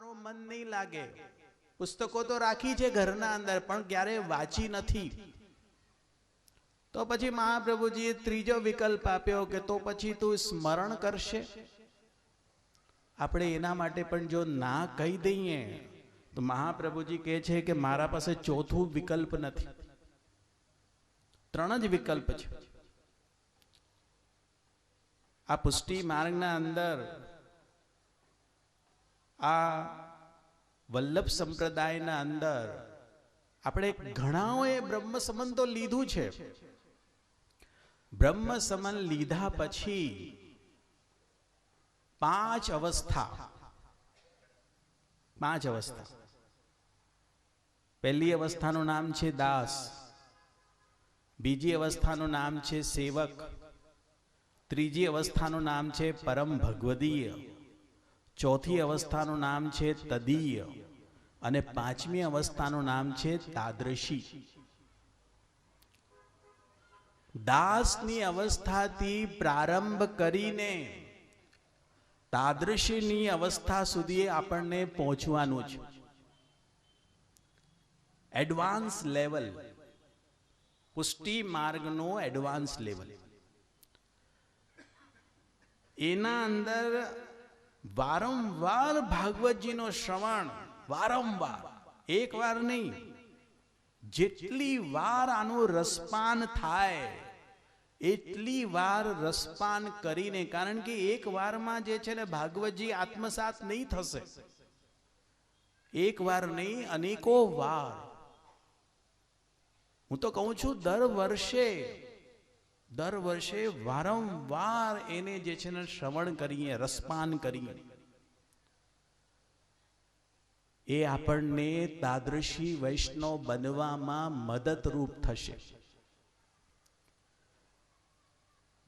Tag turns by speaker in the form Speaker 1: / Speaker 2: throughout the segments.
Speaker 1: મારું મન નહીં લાગે. પુસ્તકો તો રાખી છે ઘરના અંદર, પણ ક્યારે વાંચી નથી. તો પછી મહાપ્રભુજીએ ત્રીજો વિકલ્પ આપ્યો કે તો પછી તું સ્મરણ કરશે. આપણે એના માટે પણ જો ના કહી દઈએ તો મહાપ્રભુજી કહે છે કે મારા પાસે ચોથું વિકલ્પ નથી. 3 જ વિકલ્પ છે. આ પુષ્ટિ માર્ગના અંદર આ વલ્લભ સંપ્રદાયના અંદર આપણે ઘણાઓએ બ્રહ્મ સંબંધ તો લીધું છે. બ્રહ્મ સમન લીધા પછી 5 અવસ્થા. પહેલી અવસ્થાનું નામ છે દાસ, બીજી અવસ્થાનું નામ છે સેવક, ત્રીજી અવસ્થાનું નામ છે પરમ ભગવદીય, ચોથી અવસ્થાનું નામ છે તદીય અને 5મી અવસ્થાનું નામ છે તાદ્રશી. દાસની અવસ્થાથી પ્રારંભ કરીને તાદ્રશીની અવસ્થા સુધી આપણને પહોંચવાનું છે. એડવાન્સ લેવલ, પુષ્ટિ માર્ગનો એડવાન્સ લેવલ. એના અંદર વારંવાર ભાગવતજીનો શ્રવણ, વારંવાર, એક વાર નહીં, જેટલી વાર આનું રસપાન થાય એટલી વાર રસપાન કરીને, કારણ કે એક વારમાં જે છે ને ભાગવતજી આત્મસાત નહીં થશે. એક વાર નહીં, અનેકો વાર. હું તો કહું છું દર વર્ષે વારંવાર એને જે છે ને શ્રવણ કરીએ, રસપાન કરીએ. એ આપણને તાદ્રશી વૈષ્ણવ બનવામાં મદદરૂપ થશે.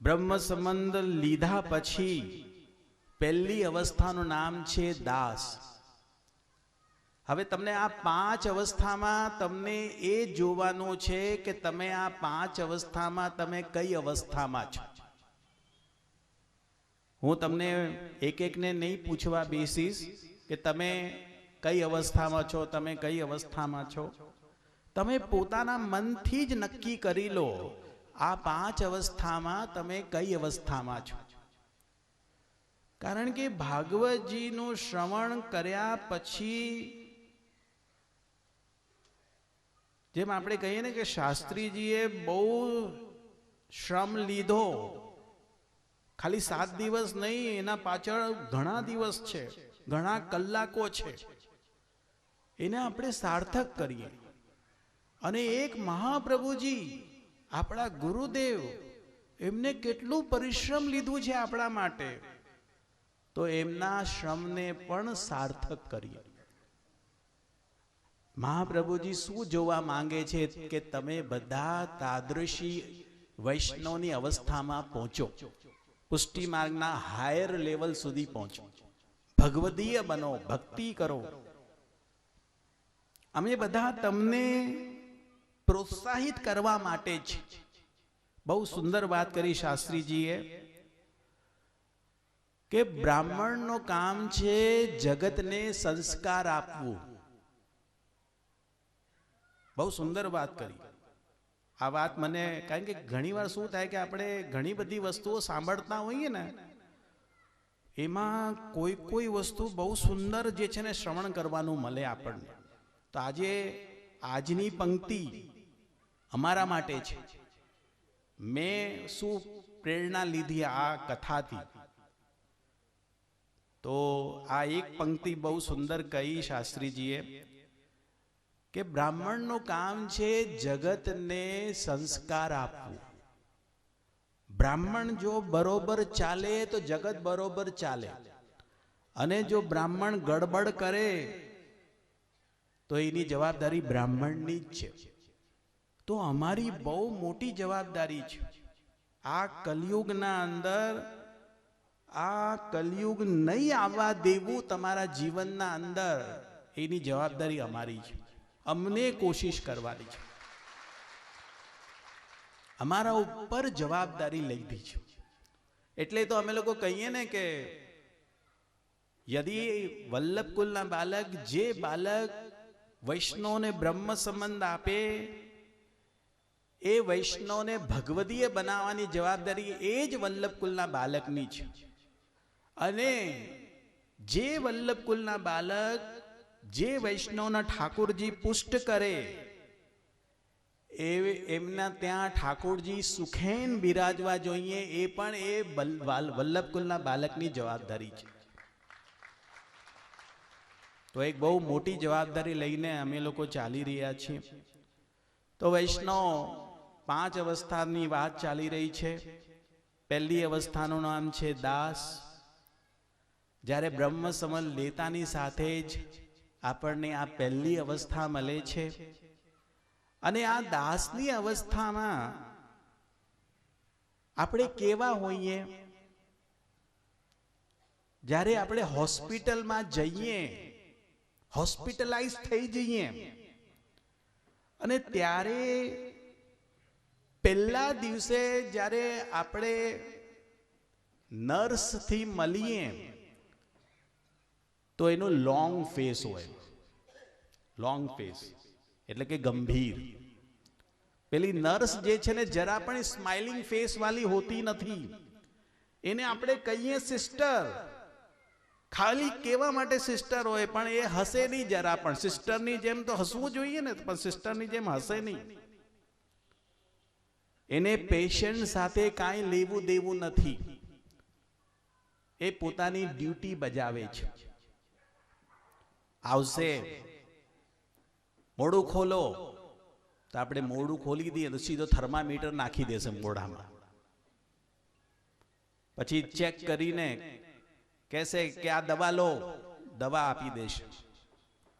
Speaker 1: બ્રહ્મ સંબંધ લીધા પછી પહેલી અવસ્થાનું નામ છે દાસ. હવે તમને આ 5 અવસ્થામાં તમને એ જોવાનું છે કે તમે આ 5 અવસ્થામાં તમે કઈ અવસ્થામાં છો. હું તમને એક એકને નહીં પૂછવા બેસીશ કે તમે કઈ અવસ્થામાં છો, તમે કઈ અવસ્થામાં છો. તમે પોતાના મનથી જ નક્કી કરી લો આ 5 અવસ્થામાં તમે કઈ અવસ્થામાં છો. કારણ કે ભાગવતજીનું શ્રવણ કર્યા પછી, જેમ આપણે કહીએ ને કે શાસ્ત્રીજીએ બહુ શ્રમ લીધો, ખાલી 7 દિવસ નહીં, એના પાછળ ઘણા દિવસ છે, ઘણા કલાકો છે. એને આપણે સાર્થક કરીએ. અને એક મહાપ્રભુજી આપણા ગુરુદેવ, એમને કેટલું પરિશ્રમ લીધું છે આપણા માટે, તો એમના શ્રમને પણ સાર્થક કરીએ. મહાપ્રભુજી શું જોવા માંગે છે કે તમે બધા તાદ્રશી વૈષ્ણવની અવસ્થામાં પહોંચો, પુષ્ટિ માર્ગના હાયર લેવલ સુધી પહોંચો, ભગવદીય બનો, ભક્તિ કરો. અમે બધા તમને પ્રોત્સાહિત કરવા માટે જ. બહુ સુંદર વાત કરી શાસ્ત્રીજીએ કે બ્રાહ્મણનું કામ છે જગતને સંસ્કાર આપવું. બહુ સુંદર વાત કરી. આ વાત મને, કારણ કે ઘણીવાર શું થાય કે આપણે ઘણી બધી વસ્તુઓ સાંભળતા હોઈએ ને, એમાં કોઈ વસ્તુ બહુ સુંદર જે છે ને શ્રવણ કરવાનું મળે આપણને. તો આજની પંક્તિ અમારા માટે છે. મેં શું પ્રેરણા લીધી આ કથાથી, તો આ એક પંક્તિ બહુ સુંદર કહી શાસ્ત્રીજીએ કે બ્રાહ્મણનું કામ છે જગતને સંસ્કાર આપવું. બ્રાહ્મણ જો બરોબર ચાલે તો જગત બરોબર ચાલે, અને જો બ્રાહ્મણ ગડબડ કરે તો એની જવાબદારી બ્રાહ્મણની જ છે. તો અમારી બહુ મોટી જવાબદારી છે આ કલયુગના અંદર, આ કલયુગ નહીં આવવા દેવું તમારા જીવનના અંદર, એની જવાબદારી અમારી છે. અમને કોશિશ કરવાની છે, અમારા ઉપર જવાબદારી લીધી છે. એટલે તો અમે લોકો કહીએ ને કે यदि वल्लभकुलના બાલક જે બાલક વૈષ્ણવને બ્રહ્મ સંબંધ આપે એ વૈષ્ણવને ભગવદીય બનાવવાની જવાબદારી એ જ વલ્લભકુલના બાલકની છે. અને જે વલ્લભકુલના બાલક જે વૈષ્ણવના ઠાકોરજી પુષ્ટ કરે એમના ત્યાં ઠાકોરજી સુખેન બિરાજવા જોઈએ, એ પણ એ વલ્લભકુલના બાલકની જવાબદારી છે. તો એક બહુ મોટી જવાબદારી લઈને અમે લોકો ચાલી રહ્યા છીએ. તો વૈષ્ણવ 5 અવસ્થાની વાત ચાલી રહી છે. પહેલી અવસ્થાનું નામ છે દાસ. જ્યારે બ્રહ્મ સંબંધ લેતાની સાથે જ આપણને આ પહેલી અવસ્થા મળે છે. અને આ દાસની અવસ્થામાં આપણે કેવા હોઈએ? જ્યારે આપણે હોસ્પિટલમાં જઈએ, હોસ્પિટલાઇઝ થઈ જઈએ, અને ત્યારે પહેલા દિવસે જ્યારે આપણે નર્સથી મળીએ તો એનો લોંગ ફેસ હોય. લોંગ ફેસ એટલે કે ગંભીર. પેલી નર્સ જે છે ને જરા પણ સ્માઇલિંગ ફેસ વાળી હોતી નથી. એને આપણે કહીએ સિસ્ટર, ખાલી કેવા માટે સિસ્ટર હોય, પણ એ હસે નહીં જરા પણ. સિસ્ટરની જેમ તો હસવું જોઈએ ને, પણ સિસ્ટરની જેમ હસે નહીં. એને પેશન્ટ સાથે કાંઈ લેવું દેવું નથી. એ પોતાની ડ્યુટી બજાવે છે. આવશે, મોઢું ખોલો, તો આપણે મોઢું ખોલી દઈએ તો સીધો થર્મામીટર નાખી દેશે મોઢામાં. પછી ચેક કરીને કહેશે કે આ દવા લો, દવા આપી દેશે,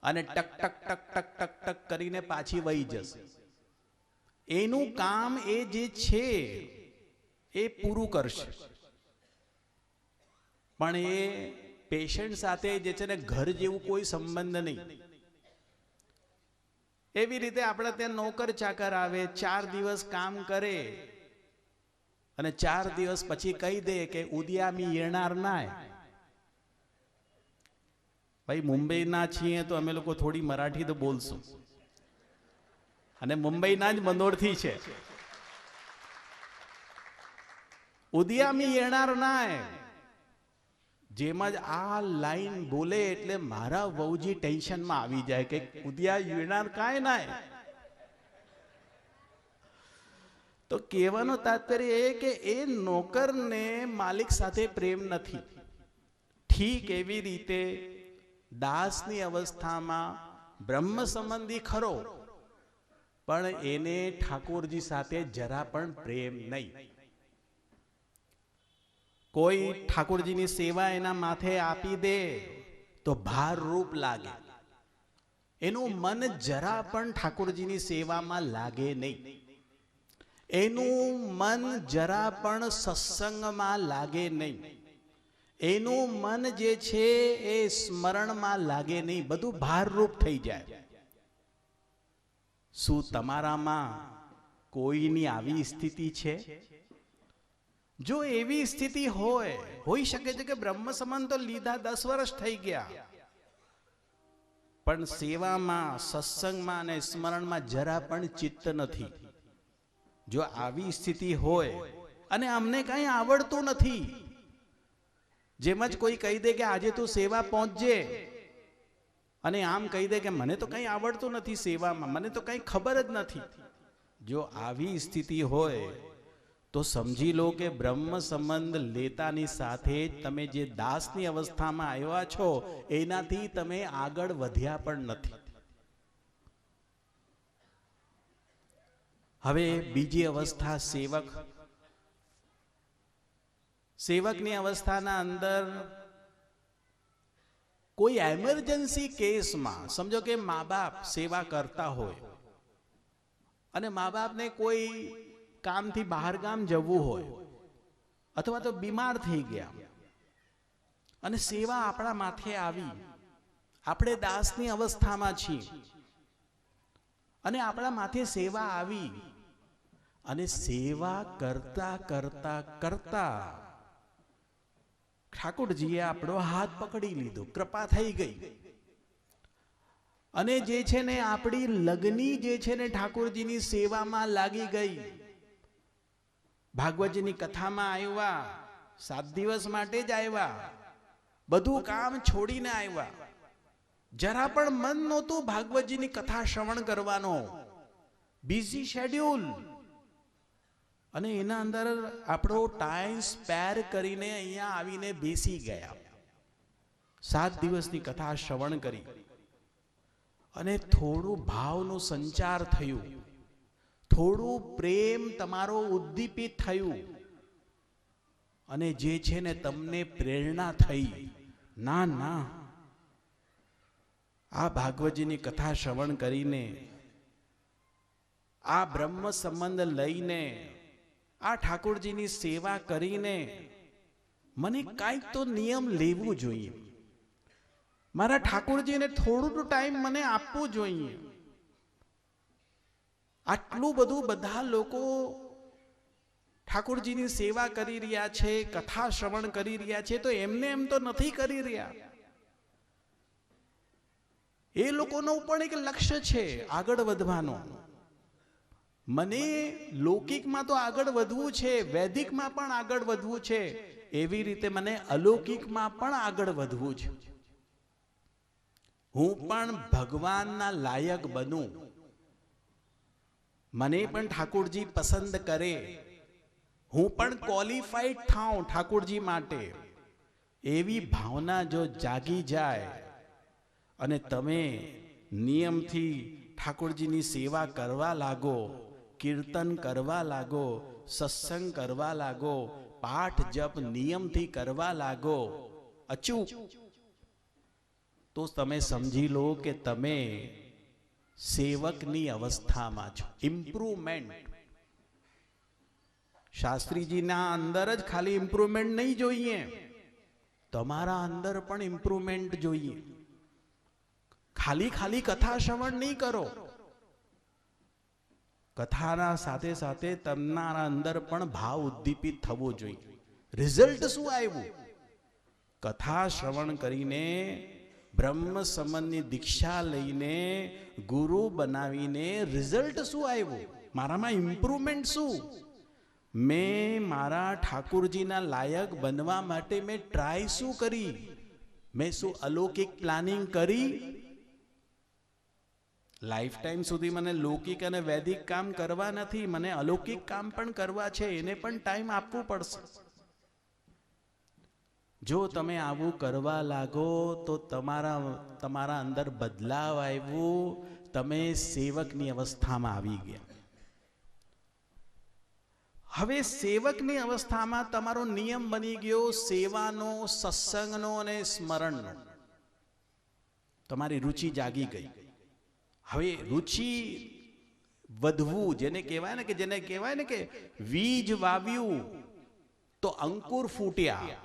Speaker 1: અને ટક ટક ટક ટક ટક ટક કરીને પાછી વહી જશે. એનું કામ એ જે છે એ પૂરું કરશે. પણ એ પેશન્ટ સાથે જે છે ને ઘર જેવું કોઈ સંબંધ નહીં. એવી રીતે આપણે ત્યાં નોકર ચાકર આવે, 4 દિવસ કામ કરે અને 4 દિવસ પછી કહી દે કે ઉદ્યા મી येणार नाही. ભાઈ મુંબઈના છીએ તો અમે લોકો થોડી મરાઠી તો બોલશું, અને મુંબઈના જ મંદોરથી છે. ઉદ્યા મી येणार नाही, જેમ જ આ લાઈન બોલે એટલે મારા વહુજી ટેન્શનમાં આવી જાય કે ઉદ્યા येणार કાંઈ નાય. તો કહેવાનો તાત્પર્ય એ કે એ નોકરને માલિક સાથે પ્રેમ નથી. ઠીક એવી રીતે દાસની અવસ્થામાં બ્રહ્મ સંબંધી ખરો, પણ એને ઠાકોરજી સાથે જરા પણ પ્રેમ નહીં. કોઈ ઠાકોરજીની સેવા એના માથે આપી દે તો ભાર રૂપ લાગે. એનું મન જરા પણ ઠાકોરજીની સેવામાં લાગે નહીં. એનું મન જરા પણ સત્સંગમાં લાગે નહીં. એનું મન જે છે એ સ્મરણમાં લાગે નહીં. બધું ભારરૂપ થઈ જાય. શું તમારામાં કોઈની આવી સ્થિતિ છે? જો એવી સ્થિતિ હોય, હોઈ શકે છે કે બ્રહ્મ સંબંધ તો લીધા 10 વર્ષ થઈ ગયા, પણ સેવામાં, સત્સંગમાં અને સ્મરણમાં જરા પણ ચિત્ત નથી. જો આવી સ્થિતિ હોય અને અમને કંઈ આવડતું નથી, જેમ જ કોઈ કહી દે કે આજે તું સેવા પહોંચજે, અને આમ કહી દે કે મને તો કંઈ આવડતું નથી સેવામાં, મને તો કંઈ ખબર જ નથી. જો આવી સ્થિતિ હોય તો સમજી લો કે બ્રહ્મ સંબંધ લેતાની સાથે જ તમે જે દાસની અવસ્થામાં આવ્યા છો એનાથી તમે આગળ વધ્યા પણ નથી. હવે બીજી અવસ્થા સેવક. સેવકની અવસ્થાના અંદર કોઈ એમરજન્સી કેસમાં, સમજો કે મા બાપ સેવા કરતા હોય અને મા બાપને કોઈ કામથી બહાર ગામ જવું હોય, અથવા તો બીમાર થઈ ગયા અને સેવા આપણા માથે આવી, આપણે દાસની અવસ્થામાં છીએ અને આપણા માથે સેવા આવી, અને સેવા કરતા કરતા કરતા ઠાકોરજીએ આપણો હાથ પકડી લીધો, કૃપા થઈ ગઈ. અને જે છે ને આપણી લગની જે છે ને ઠાકોરજીની સેવામાં લાગી ગઈ. ભાગવતજીની કથામાં આવ્યા, 7 દિવસ માટે જ આવ્યા, બધું કામ છોડીને આવ્યા. જરા પણ મન નહોતું ભાગવતજીની કથા શ્રવણ કરવાનો, બિઝી શેડ્યુલ. અને એના અંદર આપણો ટાઈમ સ્પેર કરીને અહીંયા આવીને બેસી ગયા. 7 દિવસની કથા શ્રવણ કરી અને થોડું ભાવનું સંચાર થયું, થોડું પ્રેમ તમારો ઉદ્દીપિત થયું અને જે છે ને તમને પ્રેરણા થઈ, ના ના આ ભાગવતજીની કથા શ્રવણ કરીને, આ બ્રહ્મ સંબંધ લઈને, આ ઠાકોરજીની સેવા કરીને મને કાંઈક તો નિયમ લેવું જોઈએ. મારા ઠાકોરજીને થોડું ટાઈમ મને આપવું જોઈએ. આટલું બધું બધા લોકો ઠાકોરજીની સેવા કરી રહ્યા છે, કથા શ્રવણ કરી રહ્યા છે, તો એમને એમ તો નથી કરી રહ્યા. એ લોકોનો પણ એક લક્ષ્ય છે આગળ વધવાનો. મને લૌકિકમાં તો આગળ વધવું છે, વૈદિકમાં પણ આગળ વધવું છે, એવી રીતે મને અલૌકિકમાં પણ આગળ વધવું છે. હું પણ ભગવાનના લાયક બનું, મને પણ ઠાકોરજી પસંદ કરે, હું પણ ક્વોલિફાઈડ થાઉં ઠાકોરજી માટે. એવી ભાવના જો જાગી જાય અને તમે નિયમથી ઠાકોરજીની સેવા કરવા લાગો, કીર્તન કરવા લાગો, સત્સંગ કરવા લાગો, પાઠ જપ નિયમથી કરવા લાગો અચૂક, તો તમે સમજી લો કે તમે સેવકની અવસ્થામાં છો. ઇમ્પ્રુવમેન્ટ. શાસ્ત્રીજીના અંદર જ ખાલી ઇમ્પ્રુવમેન્ટ નહીં જોઈએ, તમારા અંદર પણ ઇમ્પ્રુવમેન્ટ જોઈએ. ખાલી કથા શ્રવણ નહીં કરો, કથાના સાથે સાથે તમારા અંદર પણ ભાવ ઉદ્દીપિત થવો જોઈએ. રિઝલ્ટ શું આવ્યું? કથા શ્રવણ કરીને, બ્રહ્મ સંબંધની દીક્ષા લઈને, ગુરુ બનાવીને રિઝલ્ટ શું આવ્યું? મારામાં ઇમ્પ્રુવમેન્ટ શું? મેં મારા ઠાકોરજીના લાયક બનવા માટે મેં ટ્રાય શું કરી? મેં શું અલૌકિક પ્લાનિંગ કરી? લાઈફ ટાઈમ સુધી મને લૌકિક અને વૈદિક કામ કરવા નથી, મને અલૌકિક કામ પણ કરવા છે, એને પણ ટાઈમ આપવું પડશે. જો તમે આવું કરવા લાગો તો તમારા અંદર બદલાવ આવ્યું, તમે સેવકની અવસ્થામાં આવી ગયા. હવે સેવકની અવસ્થામાં તમારો નિયમ બની ગયો સેવાનો, સત્સંગનો અને સ્મરણનો. તમારી રુચિ જાગી ગઈ. હવે રુચિ વધવું, જેને કહેવાય ને કે બીજ વાવ્યું તો અંકુર ફૂટ્યા.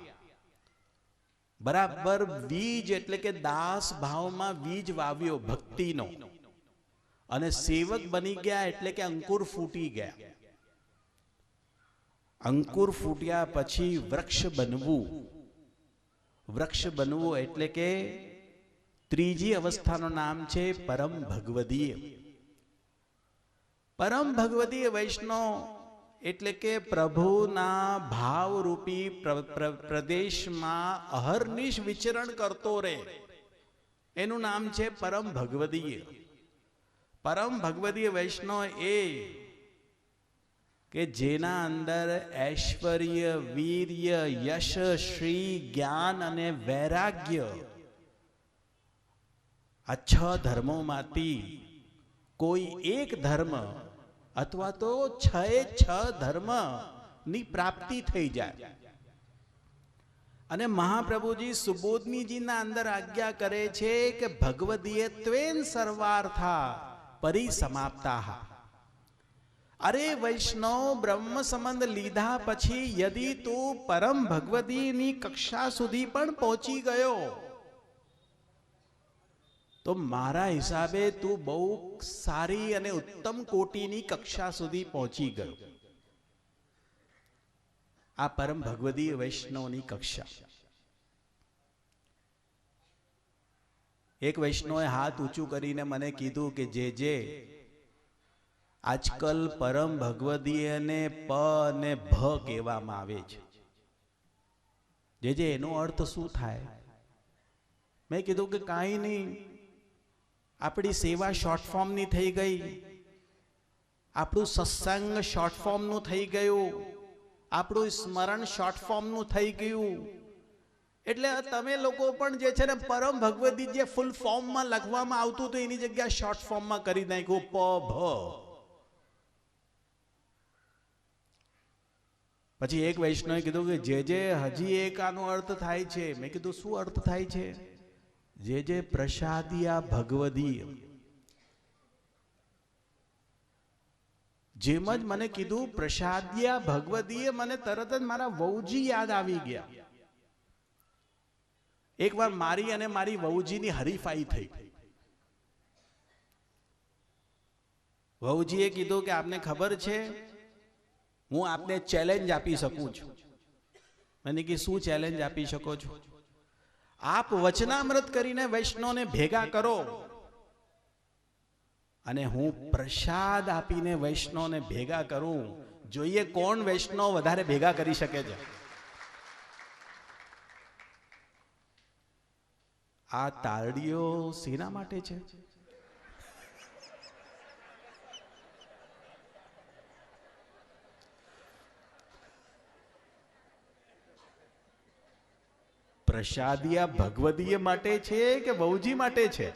Speaker 1: બરાબર બીજ એટલે કે દાસ ભાવમાં બીજ વાવ્યો ભક્તિનો, અને સેવક બની ગયા એટલે કે અંકુર ફૂટી ગયા. અંકુર ફૂટ્યા પછી વૃક્ષ બનવું. વૃક્ષ બનવું એટલે કે ત્રીજી અવસ્થાનું નામ છે પરમ ભગવદીય. પરમ ભગવદીય વૈષ્ણવ એટલે કે પ્રભુના ભાવરૂપી પ્રદેશમાં અહર્નિશ વિચરણ કરતો રહે, એનું નામ છે પરમ ભગવદીય. પરમ ભગવદીય વૈષ્ણવ એ કે જેના અંદર ઐશ્વર્ય, વીર્ય, યશ, શ્રી, જ્ઞાન અને વૈરાગ્ય, આ 6 ધર્મોમાંથી કોઈ એક ધર્મ અથવા તો 6 ધર્મ ની પ્રાપ્તિ થઈ જાય. અને મહાપ્રભુજી સુબોધનીજીના અંદર આજ્ઞા કરે છે કે ભગવદીયત્વેન સર્વાર્થા પરિસમાપ્તાઃ. અરે વૈષ્ણવ, બ્રહ્મ સંબંધ લીધા પછી યદિ તું પરમ ભગવદીની કક્ષા સુધી પણ પહોંચી ગયો તો મારા હિસાબે તું બહુ સારી અને ઉત્તમ કોટીની કક્ષા સુધી પહોંચી ગયો. આ પરમ ભગવદીય વૈષ્ણવની કક્ષા. એક વૈષ્ણવે હાથ ઊંચું કરીને મને કીધું કે જે આજકલ પરમ ભગવદીયને પ અને ભ કહેવામાં આવે છે, જે એનો અર્થ શું થાય? મેં કીધું કે કાંઈ નહીં, આપણી સેવા શોર્ટ ફોર્મની થઈ ગઈ, આપણું સત્સંગ શોર્ટ ફોર્મનું થઈ ગયું, આપણું સ્મરણ શોર્ટ ફોર્મનું થઈ ગયું. એટલે તમે લોકો પણ જે છે ને પરમ ભગવદી જે ફૂલ ફોર્મમાં લખવામાં આવતું હતું એની જગ્યા શોર્ટ ફોર્મમાં કરી નાખ્યું પ ભ. પછી એક વૈષ્ણવે કીધું કે જે હજી એક આનો અર્થ થાય છે. મેં કીધું શું અર્થ થાય છે? જે પ્રસાદિયા ભગવદી. જેમ જ મને કીધું પ્રસાદિયા ભગવદીએ, મને તરત જ મારા વહુજી યાદ આવી ગયા. એકવાર મારી અને મારી વહુજીની હરીફાઈ થઈ. વહુજીએ કીધું કે આપને ખબર છે, હું આપને ચેલેન્જ આપી શકું છું. મને કે શું ચેલેન્જ આપી શકો છો? આપ વચનામૃત કરીને વૈષ્ણવને ભેગા કરો અને હું પ્રસાદ આપીને વૈષ્ણવને ભેગા કરું. જોઈએ કોણ વૈષ્ણવ વધારે ભેગા કરી શકે છે. આ તાળીઓ શેના માટે છે? પ્રસાદિયા ભગવદીય માટે છે કે બહુજી માટે છે?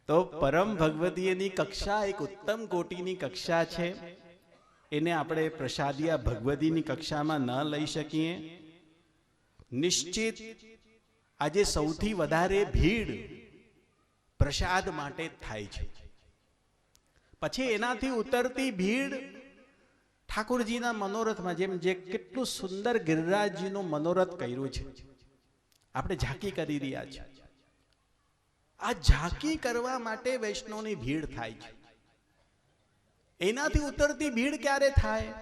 Speaker 1: તો પરમ ભગવદીયની કક્ષા એક ઉત્તમ કોટીની કક્ષા છે. એને આપણે પ્રસાદિયા ભગવદીની કક્ષામાં ન લઈ શકીએ. નિશ્ચિત આજે સૌથી વધારે ભીડ પ્રસાદ માટે જ થાય છે. પછી એનાથી ઉતરતી ભીડ ઠાકોરજીના મનોરથમાં, જેમ જે કેટલું સુંદર ગિરિરાજજીનું મનોરથ કર્યું છે, આપણે ઝાંકી કરી રહ્યા છીએ. આ ઝાંકી કરવા માટે વૈષ્ણવની ભીડ થાય છે. એનાથી ઉતરતી ભીડ ક્યારે થાય?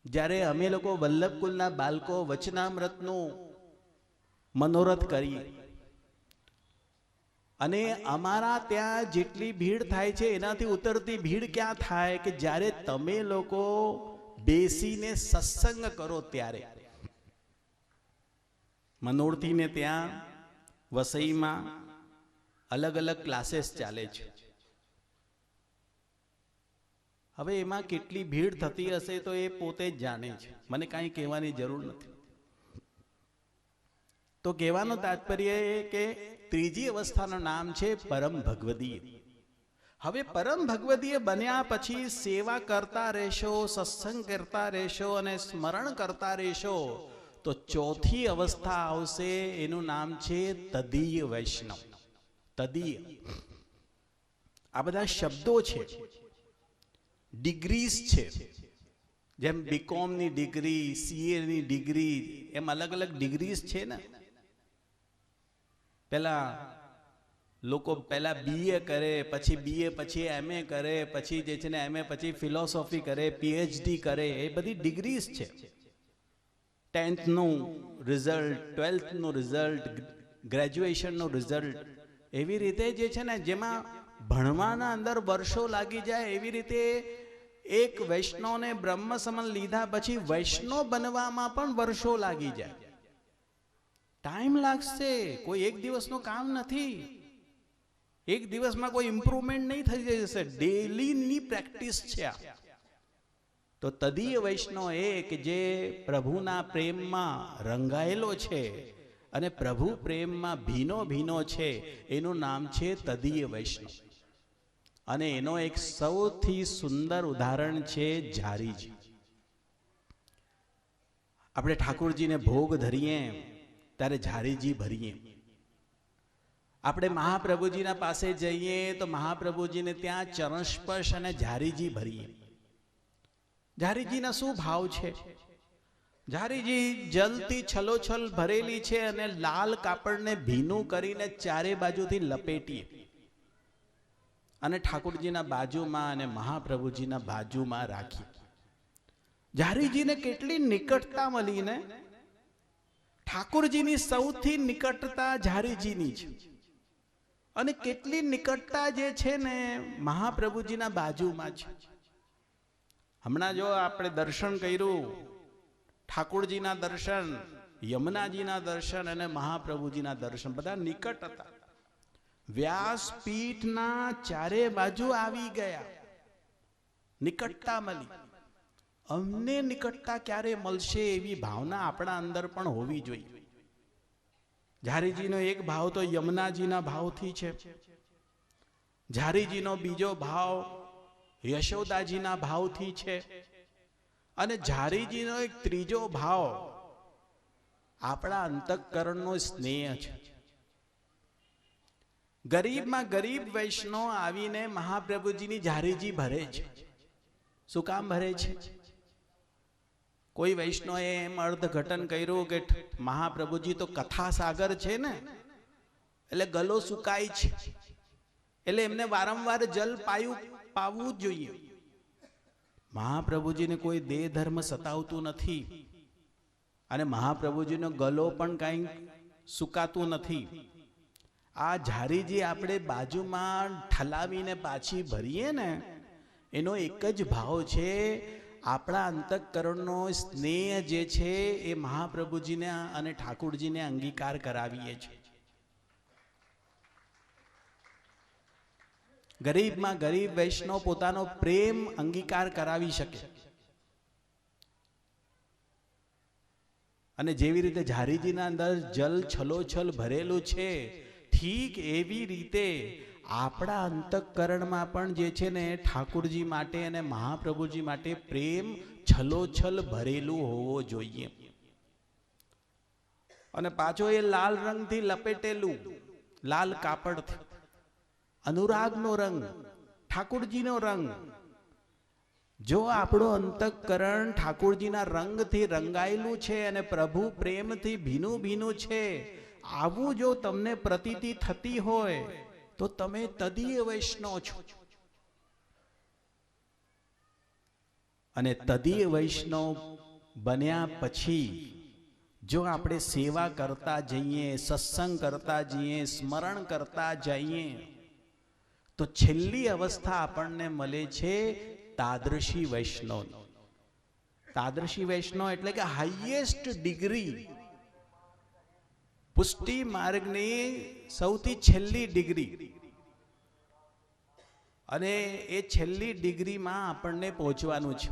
Speaker 1: જ્યારે અમે લોકો વલ્લભકુલના બાળકો વચનામૃતનું મનોરથ કરીએ અને અમારા ત્યાં જેટલી ભીડ થાય છે એનાથી ઉતરતી ભીડ ક્યાં થાય? કે જ્યારે તમે લોકો બેસીને સત્સંગ કરો ત્યારે. મનોરથીને ત્યાં વસઈમાં અલગ અલગ ક્લાસીસ ચાલે છે. હવે એમાં કેટલી ભીડ થતી હશે તો એ પોતે જ જાણે છે, મને કાંઈ કહેવાની જરૂર નથી. તો કહેવાનો તાત્પર્ય એ કે ત્રીજી અવસ્થાનું નામ છે પરમ ભગવદીય. હવે પરમ ભગવદીય બન્યા પછી સેવા કરતા રહેશો, સત્સંગ કરતા રહેશો અને સ્મરણ કરતા રહેશો તો ચોથી અવસ્થા આવશે. એનું નામ છે તદીય વૈષ્ણવ. તદીય આ બધા શબ્દો છે, ડિગ્રીઝ છે. જેમ બીકોમની ડિગ્રી, સીએની ડિગ્રી, એમ અલગ અલગ ડિગ્રીઝ છે ને. પેલા લોકો બીએ કરે, પછી બીએ પછી એમએ કરે, પછી જે છે ને એમએ પછી ફિલોસોફી કરે, પીએચડી કરે, એ બધી ડિગ્રીઝ છે. 10th નું રિઝલ્ટ, 12th નું રિઝલ્ટ, ગ્રેજ્યુએશનનું રિઝલ્ટ, એવી રીતે જે છે ને જેમાં ભણવાના અંદર વર્ષો લાગી જાય, એવી રીતે એક વૈષ્ણવને બ્રહ્મ સમન લીધા પછી વૈષ્ણવ બનવામાં પણ વર્ષો લાગી જાય. ટાઈમ લાગશે, કોઈ એક દિવસનું કામ નથી. એક દિવસમાં કોઈ ઇમ્પ્રુવમેન્ટ નહીં થઈ જશે, ડેલીની પ્રેક્ટિસ છે આ. તો તદીય વૈષ્ણવ એ કે જે પ્રભુના પ્રેમમાં રંગાયેલો છે અને પ્રભુ પ્રેમમાં ભીનો ભીનો છે, એનું નામ છે તદીય વૈષ્ણવ. અને એનો એક સૌથી સુંદર ઉદાહરણ છે ઝારીજી. આપણે ઠાકોરજીને ભોગ ધરીએ ત્યારે ઝારીજી ભરીએ. આપણે મહાપ્રભુજીના પાસે જઈએ તો મહાપ્રભુજીને ત્યાં ચરણ સ્પર્શ અને ઝારીજી ભરીએ. ઝારીજીના શું ભાવ છે? ઝારીજી જલથી છલોછલ ભરેલી છે અને લાલ કાપડને ભીનું કરીને ચારે બાજુથી લપેટીએ અને ઠાકોરજીના બાજુમાં અને મહાપ્રભુજીના બાજુમાં રાખી. ઝારીજીને કેટલી નિકટતા મળીને. ઠાકોરજીની સૌથી નિકટતા ઝારીજીની છે, અને કેટલી નિકટતા જે છે ને મહાપ્રભુજીના બાજુમાં છે. હમણાં જો આપણે દર્શન કર્યું, ઠાકોરજીના દર્શન, યમુનાજીના દર્શન અને મહાપ્રભુજીના દર્શન બધા નિકટ હતા. વ્યાસપીઠના ચારે બાજુ આવી ગયા, નિકટતા મળી. અમને નિકટતા ક્યારે મળશે એવી ભાવના આપણા અંદર પણ હોવી જોઈએ. ઝારીજીનો એક ભાવ તો યમુનાજીના ભાવથી છે, ઝારીજીનો બીજો ભાવ યશોદાજીના ભાવથી છે, અને ઝારીજીનો એક ત્રીજો ભાવ આપણા અંતઃકરણનો સ્નેહ છે. ગરીબમાં ગરીબ વૈષ્ણવ આવીને મહાપ્રભુજીની ઝારીજી ભરે છે. શું કામ ભરે છે? કોઈ વૈષ્ણવે એમ અર્થઘટન કર્યું કે મહાપ્રભુજી તો કથા સાગર છે ને, એટલે ગલો સુકાય છે, એટલે એમને વારંવાર જલ પાવું જોઈએ. મહાપ્રભુજીને કોઈ દેહ ધર્મ સતાવતું નથી, અને મહાપ્રભુજીનો ગલો પણ કઈ સુકાતું નથી. આ ઝારીજી આપણે બાજુમાં ઠલાવીને પાછી ભરીએ ને, એનો એક જ ભાવ છે, આપણા અંતઃકરણનો સ્નેહ જે છે એ મહાપ્રભુજીને અને ઠાકોરજીને અંગીકાર કરાવીએ છીએ. ગરીબમાં ગરીબ વૈષ્ણવ પોતાનો પ્રેમ અંગીકાર કરાવી શકે. અને જેવી રીતે ઝારીજીના અંદર જલ છલોછલ ભરેલું છે, ઠીક એવી રીતે આપણા અંતઃકરણમાં પણ જે છે ને ઠાકોરજી માટે અને મહાપ્રભુજી માટે પ્રેમ છલોછલ ભરેલું હોવો જોઈએ. અને પાછો એ લાલ રંગથી લપેટેલું, લાલ કાપડથી, અનુરાગનો રંગ, ઠાકોરજીનો રંગ. જો આપણો અંતઃકરણ ઠાકોરજીના રંગથી રંગાયેલું છે અને પ્રભુ પ્રેમથી ભીનું ભીનું છે, આવું જો તમને પ્રતીતિ થતી હોય તો તમે તદીય વૈષ્ણવ છો. અને તદીય વૈષ્ણવ બન્યા પછી જો આપણે સેવા કરતા જઈએ, સત્સંગ કરતા જઈએ, સ્મરણ કરતા જઈએ, તો છેલ્લી અવસ્થા આપણને મળે છે તાદ્રશી વૈષ્ણવ. તાદ્રશી વૈષ્ણવ એટલે કે હાઈએસ્ટ ડિગ્રી, પુષ્ટિ માર્ગની સૌથી છેલ્લી ડિગ્રી. અને એ છેલ્લી ડિગ્રીમાં આપણને પહોંચવાનું છે.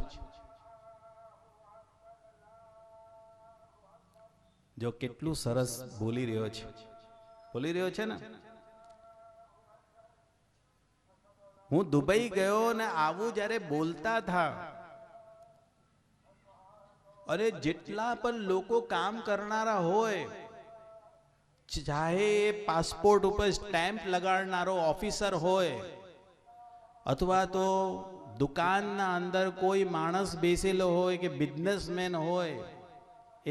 Speaker 1: જો કેટલું સરસ બોલી રહ્યો છે ને. હું દુબઈ ગયો ને આવું જ્યારે બોલતા થા, અરે જેટલા પણ લોકો કામ કરનારા હોય, ચાહે પાસપોર્ટ ઉપર સ્ટેમ્પ લગાડનારો ઓફિસર હોય, અથવા તો દુકાનના અંદર કોઈ માણસ બેસેલો હોય કે બિઝનેસમેન હોય,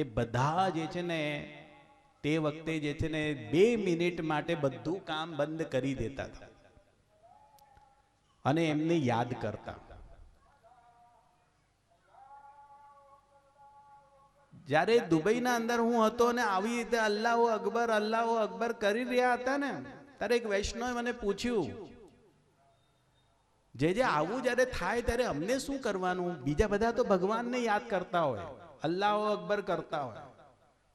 Speaker 1: એ બધા જે છે ને તે વખતે જે છે ને 2 મિનિટ માટે બધું કામ બંધ કરી દેતા હતા અને એમને યાદ કરતા. જ્યારે દુબઈના અંદર હું હતો ને આવી રીતે અલ્લાહુ અકબર કરી રહ્યા હતા ને, ત્યારે એક વૈષ્ણવે મને પૂછ્યું, જે આવું જ્યારે થાય ત્યારે અમને શું કરવાનું? બીજા બધા તો ભગવાનને યાદ કરતા હોય, અલ્લાહુ અકબર કરતા હોય.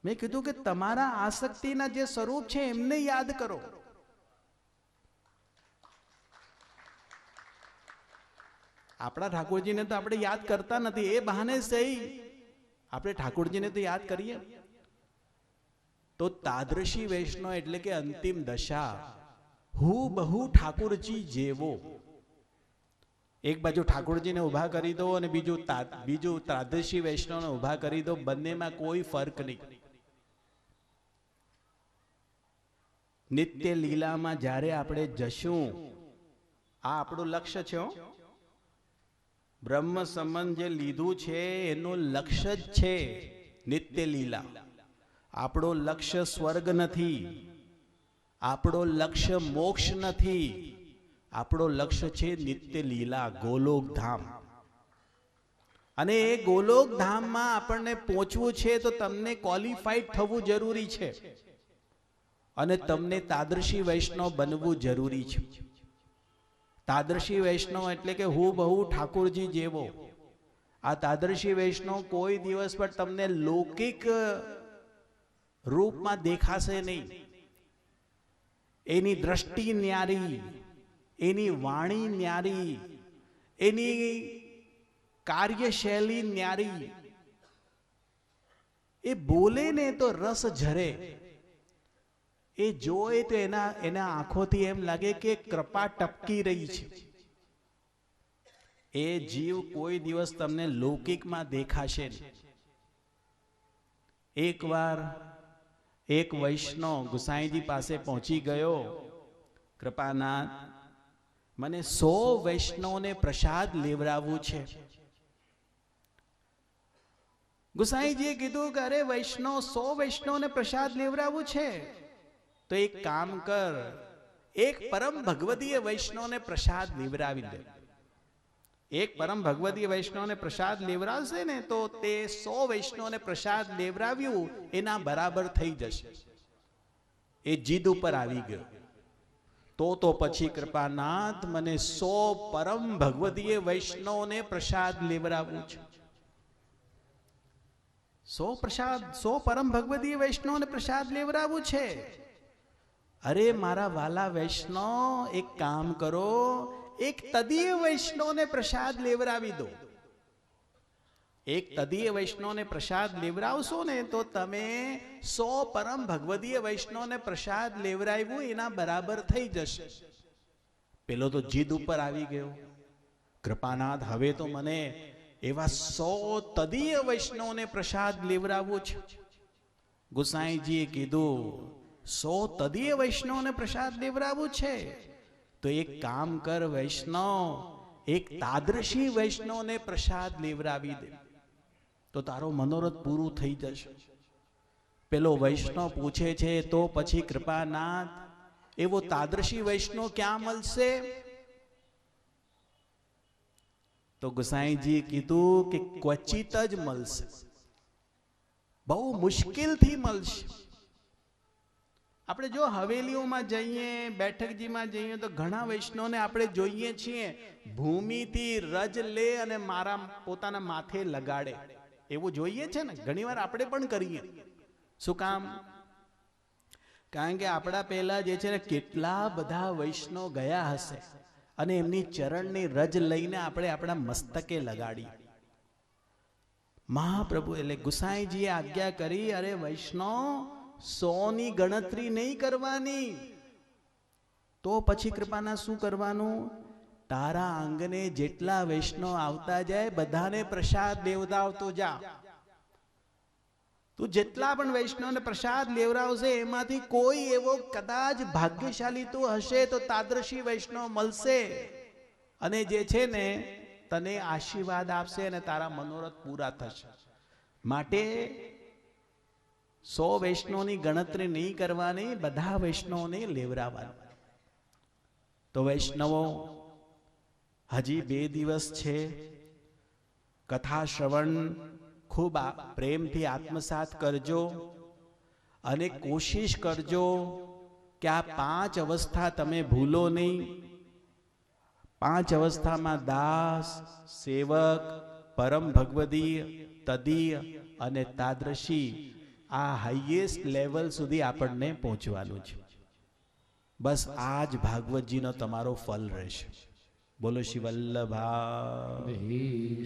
Speaker 1: મેં કીધું કે તમારા આસક્તિના જે સ્વરૂપ છે એમને યાદ કરો. આપણા ઠાકોરજીને તો આપણે યાદ કરતા નથી, એ બહાને સહી આપણે ઠાકોરજીને તો યાદ કરીએ. તો તાદ્રશી વૈષ્ણવ એટલે કે અંતિમ દશા, હું બહુ ઠાકોરજી જેવો. એક બાજુ ઠાકોરજીને ઉભા કરી દો અને બીજું તાદ્રશી વૈષ્ણવને ઉભા કરી દો, બંનેમાં કોઈ ફર્ક નહીં. નિત્ય લીલામાં જ્યારે આપણે જશું, આ આપણું લક્ષ્ય છે. બ્રહ્મ સંબંધ જે લીધું છે એનું લક્ષ્ય જ છે નિત્ય લીલા. આપણો લક્ષ્ય સ્વર્ગ નથી, આપણો લક્ષ્ય મોક્ષ નથી, આપણો લક્ષ્ય છે નિત્ય લીલા, ગોલોક ધામ. અને એ ગોલોક ધામમાં આપણને પહોંચવું છે તો તમને ક્વોલિફાઈડ થવું જરૂરી છે અને તમને તાદર્શી વૈષ્ણવ બનવું જરૂરી છે. તાદર્શી વૈષ્ણવ એટલે કે હું બહુ ઠાકોરજી જેવો. આ તાદર્શી વૈષ્ણવ કોઈ દિવસ પણ તમને લૌકિક રૂપમાં દેખાશે નહીં. એની દ્રષ્ટિ ન્યારી, એની વાણી ન્યારી, એની કાર્યશૈલી ન્યારી. એ બોલે ને તો રસ ઝરે, એ જોએ તો એના આંખોથી એમ લાગે કે કૃપા ટપકી રહી છે. એ જીવ કોઈ દિવસ તમને લૌકિકમાં દેખાશે નહીં. એકવાર એક વૈષ્ણવ ગુસાઈજી પાસે પહોંચી ગયો, કૃપાનાથ મને 100 વૈષ્ણવને પ્રસાદ લેવડાવવું છે. ગુસાઈજીએ કીધું કે અરે વૈષ્ણવ 100 વૈષ્ણવને પ્રસાદ લેવડાવવું છે તો એક કામ કર, એક પરમ ભગવદીય વૈષ્ણવને પ્રસાદ લેવડાવી દે. એક પરમ ભગવદીય વૈષ્ણવને પ્રસાદ લેવડાવશે ને તો તે 100 વૈષ્ણવને પ્રસાદ લેવડાવ્યું એના બરાબર થઈ જશે. એ જીદ ઉપર આવી ગયો. તો પછી કૃપાનાથ મને 100 પરમ ભગવદીય વૈષ્ણવને પ્રસાદ લેવડાવવું છે. 100 પરમ ભગવદીય વૈષ્ણવને પ્રસાદ લેવડાવવું છે. અરે મારા વાલા વૈષ્ણવ, એક કામ કરો, એક તદીય વૈષ્ણવને પ્રસાદ લેવડાવી દો. એક તદીય વૈષ્ણવને પ્રસાદ લેવડાવશો ને તો તમે 100 પરમ ભગવદીય વૈષ્ણવને પ્રસાદ લેવડાવ્યું એના બરાબર થઈ જશે. પેલો તો જીદ ઉપર આવી ગયો, કૃપાનાથ હવે તો મને એવા 100 તદીય વૈષ્ણવને પ્રસાદ લેવડાવવો છે. ગુસાઈજીએ કીધું 100 તદીય વૈષ્ણવને પ્રસાદ લેવડાવવું છે તો એક કામ કર વૈષ્ણવ, એક તાદર્શી વૈષ્ણવને પ્રસાદ લેવડાવી દે તો તારો મનોરથ પૂરું થઈ જશે. પેલો વૈષ્ણવ પૂછે છે તો પછી કૃપાનાથ એવો તાદર્શી વૈષ્ણવ ક્યાં મળશે? તો ગુસાઈજી કીધું કે ક્વચિત જ મળશે, બહુ મુશ્કેલથી મળશે. આપણે જો હવેલીઓમાં જઈએ, બેઠકજીમાં જઈએ તો ઘણા વૈષ્ણવને આપણે જોઈએ છીએ ભૂમિથી રજ લે અને પોતાના માથે લગાડે. એવું જોઈએ છે ને, ઘણીવાર આપણે પણ કરીએ. શું કામ? કારણ કે આપણા પહેલા જે છે ને કેટલા બધા વૈષ્ણવ ગયા હશે અને એમની ચરણની રજ લઈને આપણે આપણા મસ્તકે લગાડી. મહાપ્રભુ એટલે ગુસાઈજીએ આજ્ઞા કરી, અરે વૈષ્ણવ 100 ની ગણતરી નહીં કરવાની. તો પછી કૃપાના શું કરવાનું? તારા આંગણે જેટલા વૈષ્ણવ આવતા જાય બધાને પ્રસાદ લેવડાવતો જા. તું જેટલા પણ વૈષ્ણવને પ્રસાદ લેવડાવશે એમાંથી કોઈ એવો કદાચ ભાગ્યશાળી તું હશે તો તાદર્શી વૈષ્ણવ મળશે અને જે છે ને તને આશીર્વાદ આપશે અને તારા મનોરથ પૂરા થશે. માટે 100 વૈષ્ણવની ગણતરી નહીં કરવાની, બધા વૈષ્ણવને લેવડાવવાના. તો વૈષ્ણવો હજી 2 દિવસ છે. કથા શ્રવણ ખૂબ પ્રેમથી આત્મસાત કરજો અને કોશિશ કરજો કે આ 5 અવસ્થા તમે ભૂલો નહીં. 5 અવસ્થામાં દાસ, સેવક, પરમ ભગવદીય, તદીય અને તાદર્શી, આ હાઈએસ્ટ લેવલ સુધી આપણને પહોંચવાનું છે. બસ આ જ ભાગવતજીનો તમારો ફલ રહેશે. બોલો શ્રી વલ્લભા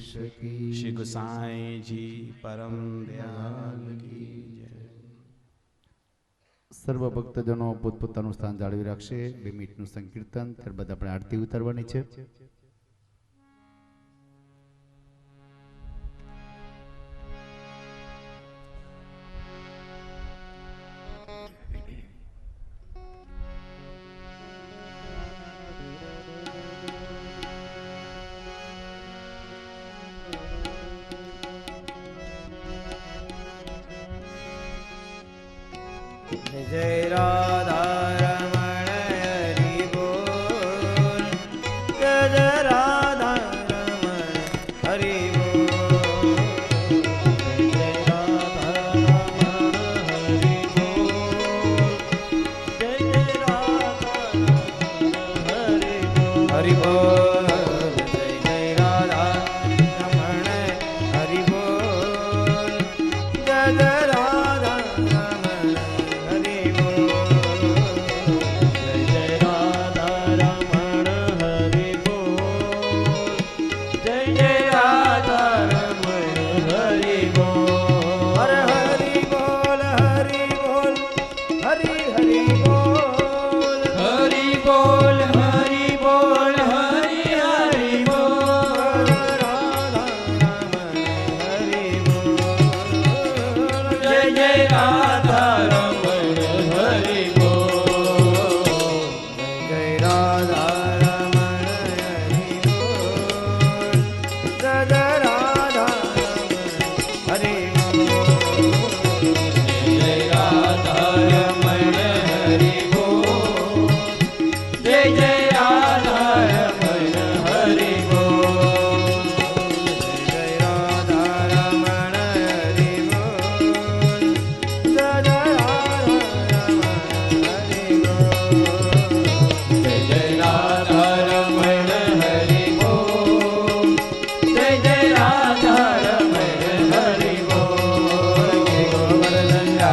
Speaker 1: શ્રી ગુસાઈજી પરમ દયાલ કી જય.
Speaker 2: સર્વ ભક્તજનો પોતપોતાનું સ્થાન જાળવી રાખશે. 2 મિનિટનું સંકીર્તન, ત્યારબાદ આપણે આરતી ઉતારવાની છે.
Speaker 3: જય રાધારમણ હરિ બોલ, જય રાધારમણ હરિ બોલ.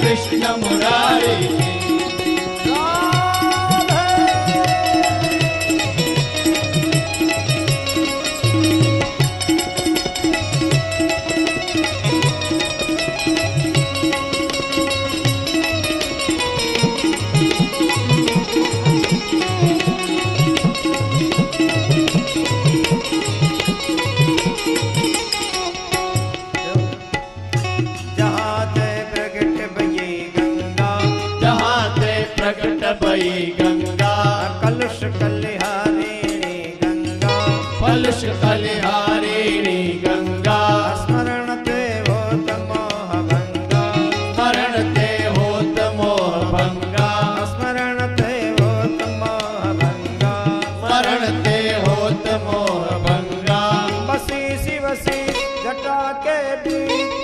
Speaker 4: कृष्ण मुरारी की। भई गंगा
Speaker 3: कलश कलिहारिणी गंगा
Speaker 4: कलश कलिहारिणी गंगा
Speaker 3: स्मरण ते होत मोह भंगा
Speaker 4: स्मरण ते होत मोह भंगा
Speaker 3: स्मरण ते होत मोह भंगा
Speaker 4: स्मरण ते होत मोह भंगा
Speaker 3: बसी शिवसी जटा के बीच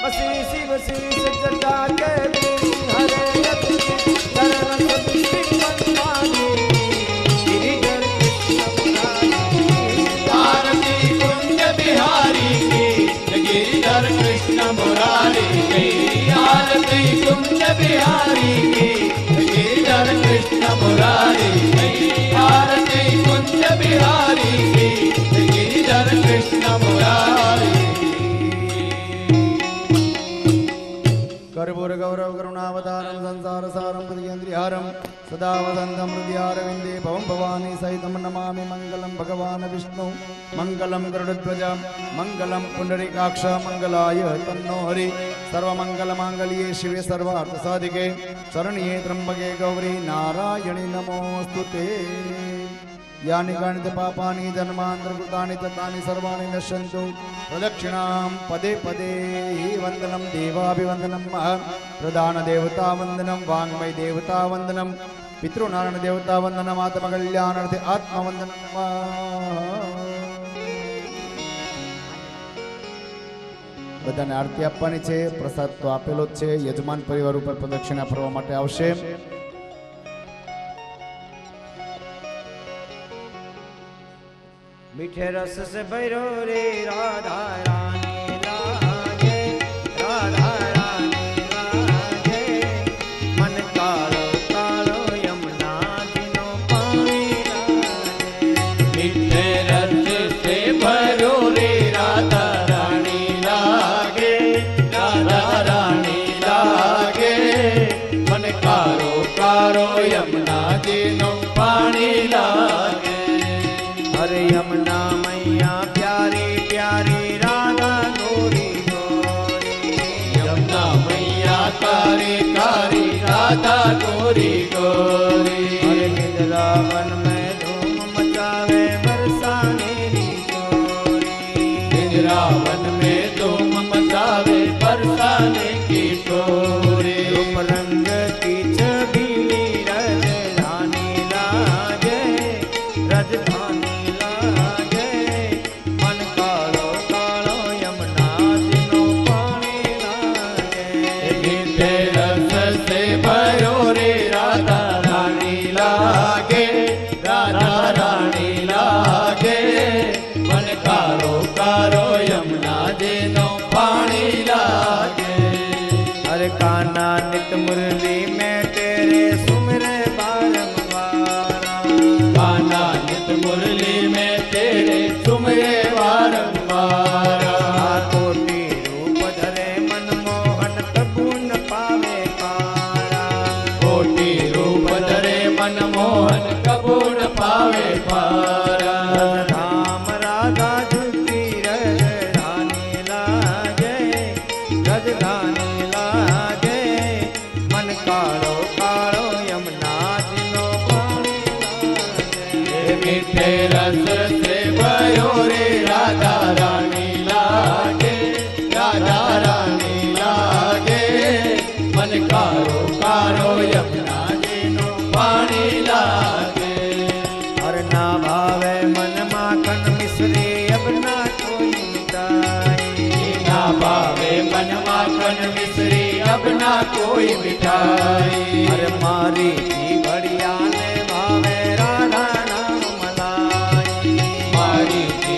Speaker 3: बसी शिवसी जटा के बीच हरे चरण सती मनमानी गिरिधर
Speaker 4: आरती कुंज बिहारी की गिरिधर कृष्ण मुरारी की। आरती कुंज बिहारी की गिरिधर कृष्ण मुरारी की। आरती कुंज बिहारी की गिरिधर कृष्ण मुरारी।
Speaker 3: कर्पूर गौरव करुणावतारं संसार सारं पदयेन्द्रिहारं सदा वसन्तं हृदयारविन्दे भवं भवानी सहितं नमामि मङ्गलं भगवान् विष्णु मङ्गलं गरुडध्वज मङ्गलं पुण्डरीकाक्ष मङ्गलाय तन्नो हरि सर्वमङ्गलमाङ्गल्ये शिवे सर्वार्थसाधिके शरण्ये त्र्यम्बके गौरी नारायणि नमोऽस्तुते। यानि कानि पापानि जन्मान्तरकृतानि तानि सर्वाणि नश्यन्तु प्रदक्षिणां पदे पदे वन्दनं देवाभिवन्दनं प्रधानदेवतावन्दनं वाङ्मय देवतावन्दनं पितृनारायण देवतावन्दनम् आत्मकल्याणार्थे आत्मवन्दनं બધાને આરતી આપવાની છે પ્રસાદ તો આપેલો જ છે યજમાન પરિવાર ઉપર પ્રદક્ષિણા ફરવા માટે આવશે मीठे रस से भैरो रे राधा रानी लागे राधा रानी लागे मन कालो कालो यमुना दिनो पानी लागे
Speaker 4: मीठे रस से भरो रे राधा रानी लागे राधा रानी लागे मन कारो कारो यमुना दिनो पानी लागे।
Speaker 3: हरे यमुना मैया प्यारी प्यारी राधा गोरी गोरी
Speaker 4: यमुना मैया कारी कारी राधा गोरी गोरी।
Speaker 3: हरे वृंदावन में धूम मचावे बरसाने री गोरी
Speaker 4: वृंदावन में धूम मचावे बरसाने की गोरी।
Speaker 3: रूप रंग की छबीली राजधानी लागे राजधानी लागे मन कालो कालो यमुना दिनो पानी लागे
Speaker 4: मीठे रस से भरो रे राधा रानी लागे राधा रानी लागे मन कारो कारो यमुना दिनो पानी लागे।
Speaker 3: हरे कान्हा नित मुरली में तेरे सुमिरे बारंबारा
Speaker 4: कान्हा नित मुरली में तेरे सुमरे बारंबार।
Speaker 3: कोटि रूप धरे मनमोहन प्रभु न पावे पारा
Speaker 4: कोटि रूप धरे मनमोहन कबू न पावे पारा।
Speaker 3: धाम राधा झुकी रानी लागे राजधानी लागे मन कालो कालो यमुना दिनो पानी लागे
Speaker 4: मीठे रस से भयो रे राधा रानी लागे राधा रानी लागे मन कारो कारो यमुना दिनो पानी लागे।
Speaker 3: और ना भावे मन माखन मिश्री अब ना कोई मिठाई
Speaker 4: ना भावे मन माखन मिश्री अब ना कोई मिठाई।
Speaker 3: अरे मारी जी बढ़िया ने भावे राधा नाम मलाई
Speaker 4: मारी जी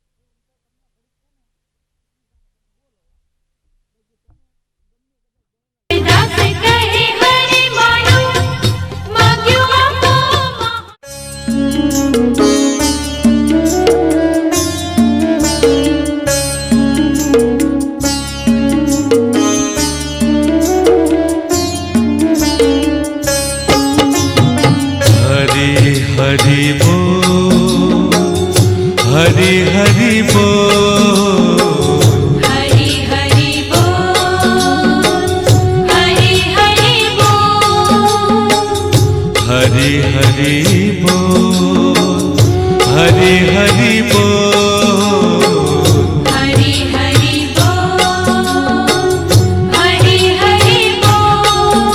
Speaker 5: हरि बोल, हरि हरि बोल,
Speaker 4: हरि हरि बोल, हरि हरि बोल।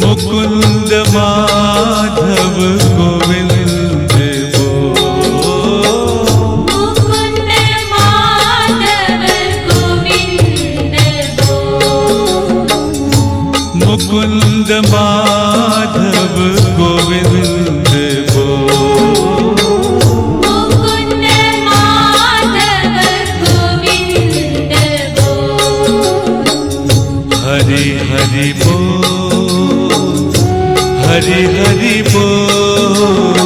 Speaker 5: मुकुंद माधव गोविंद बोल,
Speaker 4: मुकुंद माधव गोविंद बोल,
Speaker 5: मुकुंद माधव गोविंद बोल,
Speaker 4: मुकुंद माधव गोविंद बोल।
Speaker 5: हरि हरि बोल, हरि हरि बोल,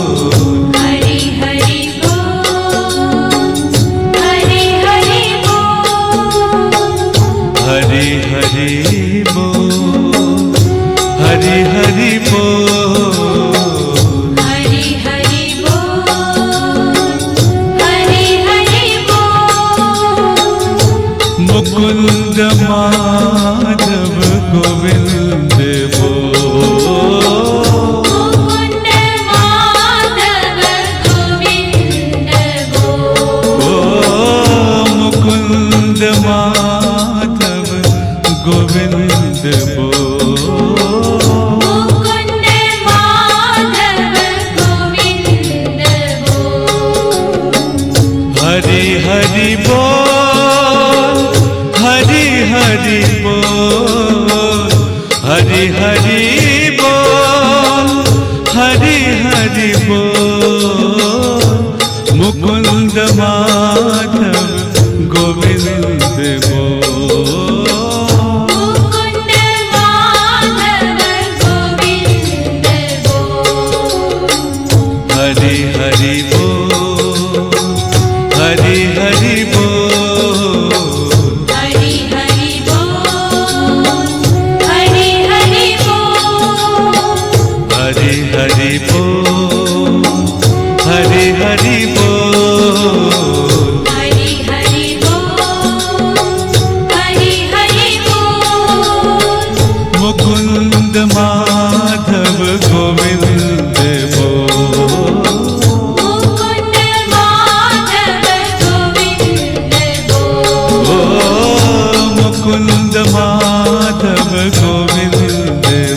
Speaker 4: हरि हरि बोल, हरि हरि बोल।
Speaker 5: हरि हरि बोल, हरि हरि बोल,
Speaker 4: हरि हरि बोल, हरि हरि बोल।
Speaker 5: मुकुंद माधव गोविंद बोल,
Speaker 4: मुकुंद माधव गोविंद बोल,
Speaker 5: ओ मुकुंद माधव गोविंद बोल,
Speaker 4: मुकुंद माधव गोविंद बोल।
Speaker 5: हरि हरि बोल, हरि हरि बोल, हरि हरि बोल, हरि हरि बोल, मुकुंद माधव गोविंद बोल,
Speaker 4: मुकुंद माधव गोविंद बोल।
Speaker 5: हरि हरि बोल, हरि हरि बोल,
Speaker 4: हरि हरि बोल, हरि हरि बोल।
Speaker 5: हरि हरि बोल, हरि हरि बोल,
Speaker 4: हरि हरि बोल, हरि हरि बोल।
Speaker 5: मुकुंद माधव गोविंद बोल,
Speaker 4: मुकुंद माधव गोविंद बोल,
Speaker 5: ओ मुकुंद माधव गोविंद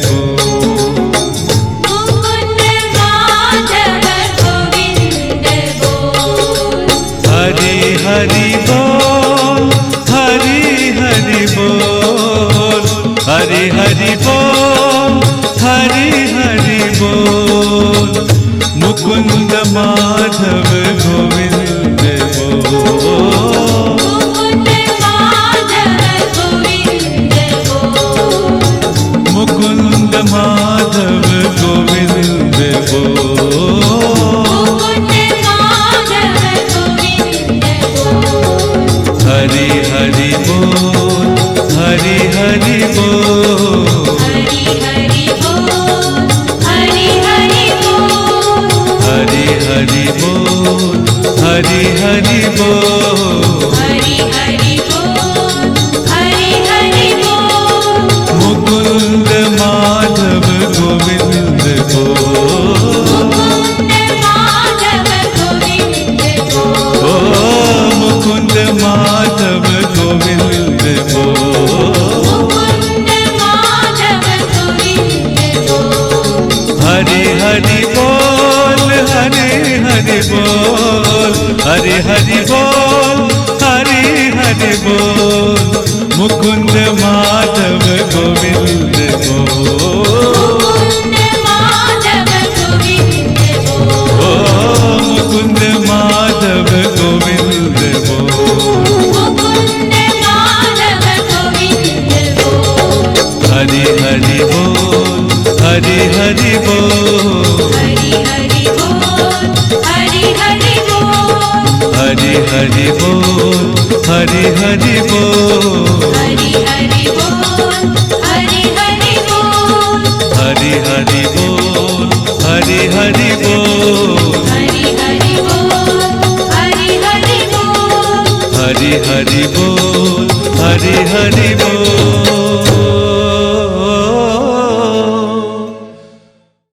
Speaker 5: बोल,
Speaker 4: मुकुंद माधव गोविंद बोल।
Speaker 5: हरि हरि बोल, हरि हरि बोल, हरि हरि बोल, हरि हरि बोल, मुकुंद माधव गोविंद बोल,
Speaker 4: मुकुंद माधव गोविंद बोल,
Speaker 5: मुकुंद माधव गोविंद बोल,
Speaker 4: मुकुंद माधव गोविंद बोल।
Speaker 5: हरि हरि बोल, हरि हरि बोल,
Speaker 4: हरि हरि बोल, हरि हरि बोल।
Speaker 5: हरि हरि बोल, हरि हरि बोल,
Speaker 4: हरि हरि बोल, हरि हरि बोल।
Speaker 5: मुकुंद माधव गोविंद बोल,
Speaker 4: मुकुंद माधव गोविंद बोल,
Speaker 5: ओ मुकुंद माधव गोविंद बोल,
Speaker 4: मुकुंद माधव गोविंद बोल।
Speaker 5: हरि हरि बोल, हरि हरि बोल, हरि हरि बोल, हरि हरि बोल, मुकुंद माधव गोविंद बोल,
Speaker 4: मुकुंद माधव गोविंद बोल,
Speaker 5: ओ मुकुंद माधव गोविंद बोल,
Speaker 4: मुकुंद माधव गोविंद बोल।
Speaker 5: हरि हरि बोल, हरि हरि बोल,
Speaker 4: हरि हरि बोल, हरि हरि बोल।
Speaker 5: हरि हरि बोल, हरि हरि बोल,
Speaker 4: हरि हरि बोल, हरि हरि बोल।
Speaker 5: हरि हरि बोल, हरि हरि बोल,
Speaker 4: हरि हरि बोल, हरि हरि बोल।
Speaker 5: हरि हरि बोल, हरि हरि बोल।